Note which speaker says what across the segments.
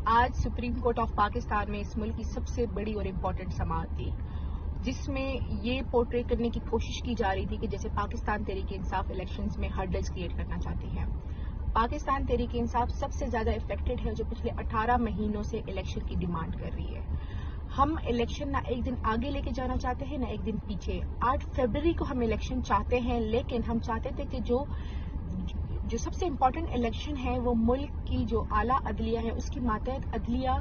Speaker 1: آج supreme court of Pakistan میں اس ملک کی سب سے بڑی اور امپورٹنٹ سماعت تھی، جس میں یہ پورٹری کرنے کی کوشش کی جا رہی تھی کہ جیسے پاکستان تحریک انصاف الیکشنز میں ہرڈلز کریٹ کرنا چاہتی ہے۔ پاکستان تحریک انصاف سب سے زیادہ افیکٹڈ ہے جو پچھلے 18 مہینوں سے الیکشن کی ڈیمانڈ کر رہی ہے۔ ہم الیکشن نہ ایک دن آگے لے کے جانا چاہتے ہیں نہ ایک دن پیچھے۔ 8 فروری کو ہم الیکشن چاہتے ہیں، لیکن ہم چاہتے تھے کہ جو سب سے امپورٹنٹ الیکشن ہے وہ ملک کی جو اعلیٰ عدلیہ ہے اس کی ماتحت عدلیہ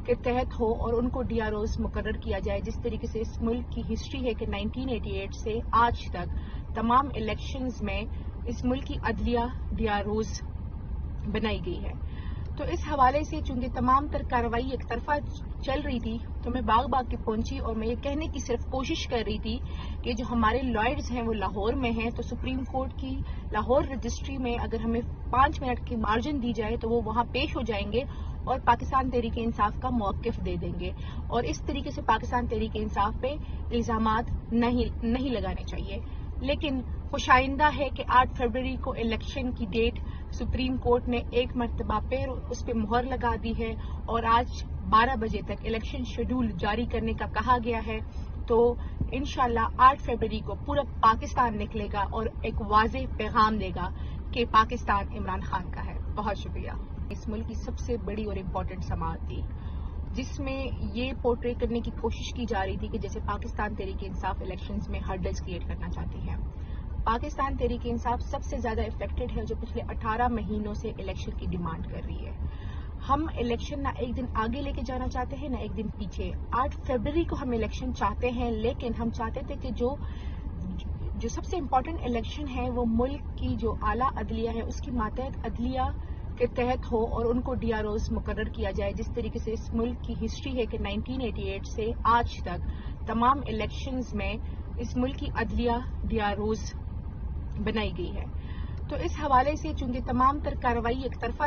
Speaker 1: کے تحت ہو اور ان کو ڈی آر اوز مقرر کیا جائے، جس طریقے سے اس ملک کی ہسٹری ہے کہ 1988 سے آج تک تمام الیکشنز میں اس ملک کی عدلیہ ڈی آر اوز بنائی گئی ہے۔ تو اس حوالے سے چونکہ تمام تر کارروائی ایک طرفہ چل رہی تھی تو میں باغ باغ کے پہنچی اور میں یہ کہنے کی صرف کوشش کر رہی تھی کہ جو ہمارے لائرز ہیں وہ لاہور میں ہیں، تو سپریم کورٹ کی لاہور رجسٹری میں اگر ہمیں 5 منٹ کی مارجن دی جائے تو وہ وہاں پیش ہو جائیں گے اور پاکستان تحریک انصاف کا موقف دے دیں گے، اور اس طریقے سے پاکستان تحریک انصاف پہ الزامات نہیں لگانے چاہیے۔ لیکن خوش آئندہ ہے کہ 8 فروری کو الیکشن کی ڈیٹ سپریم کورٹ نے ایک مرتبہ پھر اس پہ مہر لگا دی ہے اور آج 12 بجے تک الیکشن شیڈول جاری کرنے کا کہا گیا ہے۔ تو انشاءاللہ 8 فروری کو پورا پاکستان نکلے گا اور ایک واضح پیغام دے گا کہ پاکستان عمران خان کا ہے۔ بہت شکریہ۔ اس ملک کی سب سے بڑی اور امپورٹنٹ سماعت تھی، جس میں یہ پورٹری کرنے کی کوشش کی جا رہی تھی کہ جیسے پاکستان تحریک انصاف الیکشنز میں ہرڈلز کریٹ کرنا چاہتی ہے۔ پاکستان تحریک انصاف سب سے زیادہ افیکٹڈ ہے جو پچھلے 18 مہینوں سے الیکشن کی ڈیمانڈ کر رہی ہے۔ ہم الیکشن نہ ایک دن آگے لے کے جانا چاہتے ہیں نہ ایک دن پیچھے۔ 8 فروری کو ہم الیکشن چاہتے ہیں، لیکن ہم چاہتے تھے کہ جو سب سے امپورٹنٹ الیکشن ہے وہ ملک کی جو اعلیٰ عدلیہ ہے اس کی ماتحت عدلیہ کے تحت ہو اور ان کو ڈی آر اوز مقرر کیا جائے، جس طریقے سے اس ملک کی ہسٹری ہے کہ 1988 سے آج تک تمام الیکشنز میں اس ملک کی عدلیہ ڈی آر اوز بنائی گئی ہے۔ تو اس حوالے سے چونکہ تمام تر کارروائی ایک طرفہ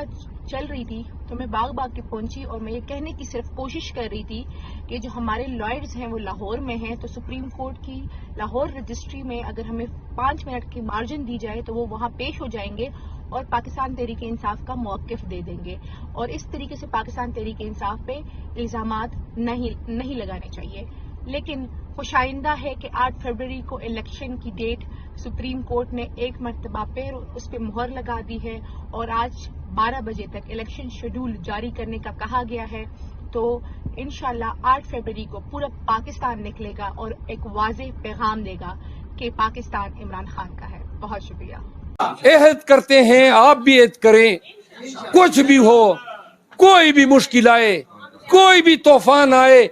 Speaker 1: چل رہی تھی تو میں باغ باغ کے پہنچی اور میں یہ کہنے کی صرف کوشش کر رہی تھی کہ جو ہمارے لائرز ہیں وہ لاہور میں ہیں، تو سپریم کورٹ کی لاہور رجسٹری میں اگر ہمیں 5 منٹ کی مارجن دی جائے تو وہ وہاں پیش ہو جائیں گے اور پاکستان تحریک انصاف کا موقف دے دیں گے، اور اس طریقے سے پاکستان تحریک انصاف پہ الزامات نہیں لگانے چاہیے۔ لیکن خوش آئندہ ہے کہ 8 فروری کو الیکشن کی ڈیٹ سپریم کورٹ نے ایک مرتبہ پھر اس پہ مہر لگا دی ہے اور آج 12 بجے تک الیکشن شیڈول جاری کرنے کا کہا گیا ہے۔ تو انشاءاللہ 8 فروری کو پورا پاکستان نکلے گا اور ایک واضح پیغام دے گا کہ پاکستان عمران خان کا ہے۔ بہت شکریہ۔
Speaker 2: عہد کرتے ہیں، آپ بھی عہد کریں، کچھ بھی ہو، کوئی بھی مشکل آئے، کوئی بھی طوفان آئے،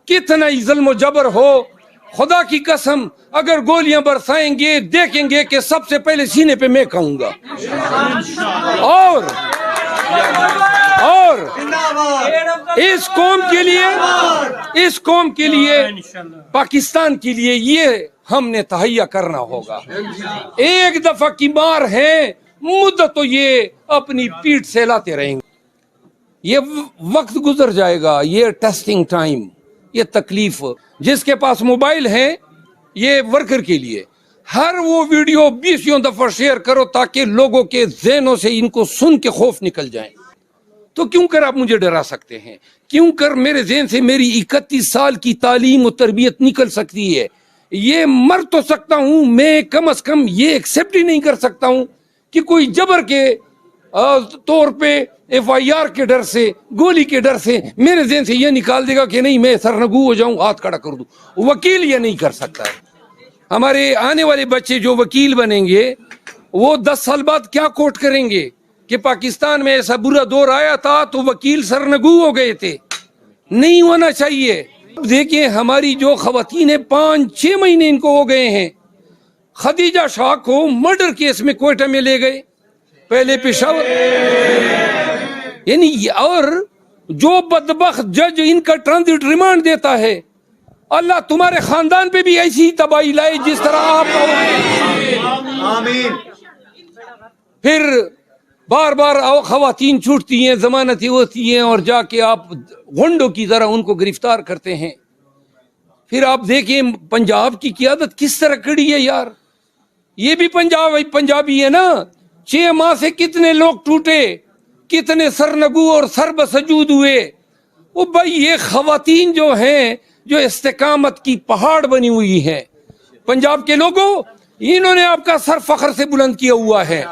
Speaker 2: کتنا ہی ظلم و جبر ہو، خدا کی قسم اگر گولیاں برسائیں گے دیکھیں گے کہ سب سے پہلے سینے پہ میں کھاؤں گا۔ اور اس قوم کے لیے پاکستان کے لیے یہ ہم نے تہیا کرنا ہوگا۔ ایک دفعہ کی مار ہے، مدت تو یہ اپنی پیٹھ سے لاتے رہیں گے۔ یہ وقت گزر جائے گا، یہ ٹیسٹنگ ٹائم، یہ تکلیف۔ جس کے پاس موبائل ہے یہ ورکر کے لیے ہر وہ ویڈیو 20 دفعہ شیئر کرو تاکہ لوگوں کے ذہنوں سے ان کو سن کے خوف نکل جائیں۔ تو کیوں کر آپ مجھے ڈرا سکتے ہیں؟ کیوں کر میرے ذہن سے میری 31 سال کی تعلیم و تربیت نکل سکتی ہے؟ یہ مر تو سکتا ہوں، میں کم از کم یہ ایکسیپٹ ہی نہیں کر سکتا ہوں کہ کوئی جبر کے طور پہ FIR کے ڈر سے، گولی کے ڈر سے میرے ذہن سے یہ نکال دے گا کہ نہیں میں سرنگو ہو جاؤں، ہاتھ کھڑا کر دوں۔ وکیل یہ نہیں کر سکتا ہے۔ ہمارے آنے والے بچے جو وکیل بنیں گے وہ 10 سال بعد کیا کوٹ کریں گے کہ پاکستان میں ایسا برا دور آیا تھا تو وکیل سرنگو ہو گئے تھے۔ نہیں ہونا چاہیے۔ دیکھیں ہماری جو خواتین 5-6 مہینے ان کو ہو گئے ہیں۔ خدیجہ شاہ کو مرڈر کیس میں کوئٹہ میں لے گئے، پہلے پشاور، یعنی اور جو بدبخت جج ان کا ٹرانزٹ ریمانڈ دیتا ہے، اللہ تمہارے خاندان پہ بھی ایسی تباہی لائے جس طرح آپ آمین۔ پھر بار بار خواتین چھوٹتی ہیں، ضمانتیں ہوتی ہیں اور جا کے آپ غنڈوں کی طرح ان کو گرفتار کرتے ہیں۔ پھر آپ دیکھیں پنجاب کی قیادت کس طرح کڑی ہے یار۔ یہ بھی پنجابی ہے نا، 6 ماہ سے کتنے لوگ ٹوٹے، کتنے سرنگو اور سربسجود ہوئے. وہ بھائی یہ خواتین جو ہیں جو استقامت کی پہاڑ بنی ہوئی ہیں پنجاب کے لوگوں، انہوں نے آپ کا سر فخر سے بلند کیا ہوا ہے،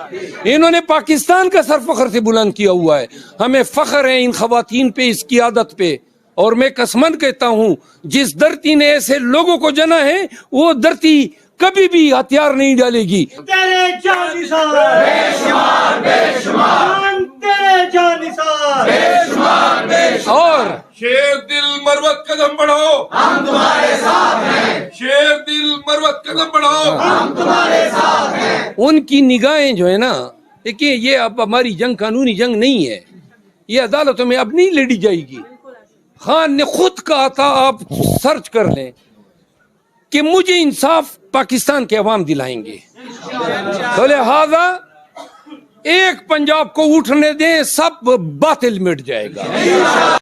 Speaker 2: انہوں نے پاکستان کا سر فخر سے بلند کیا ہوا ہے. ہمیں فخر ہے ان خواتین پہ، اس کی عادت پہ. اور میں قسمند کہتا ہوں جس دھرتی نے ایسے لوگوں کو جنا ہے وہ دھرتی کبھی بھی ہتھیار نہیں ڈالے گی.
Speaker 3: تیرے جانثار بے شمار بے شمار، تیرے جانثار بے شمار بے شمار.
Speaker 2: اور
Speaker 4: شیر دل مروت قدم بڑھاؤ،
Speaker 3: ہم تمہارے ساتھ ہیں.
Speaker 4: شیر دل مروت قدم بڑھاؤ،
Speaker 3: ہم تمہارے ساتھ ہیں.
Speaker 2: ان کی نگاہیں جو ہے نا، دیکھیں یہ اب ہماری جنگ قانونی جنگ نہیں ہے، یہ عدالتوں میں اب نہیں لڑی جائے گی. خان نے خود کہا تھا، آپ سرچ کر لیں، کہ مجھے انصاف پاکستان کے عوام دلائیں گے. تو لہذا ایک پنجاب کو اٹھنے دیں، سب باطل مٹ جائے گا.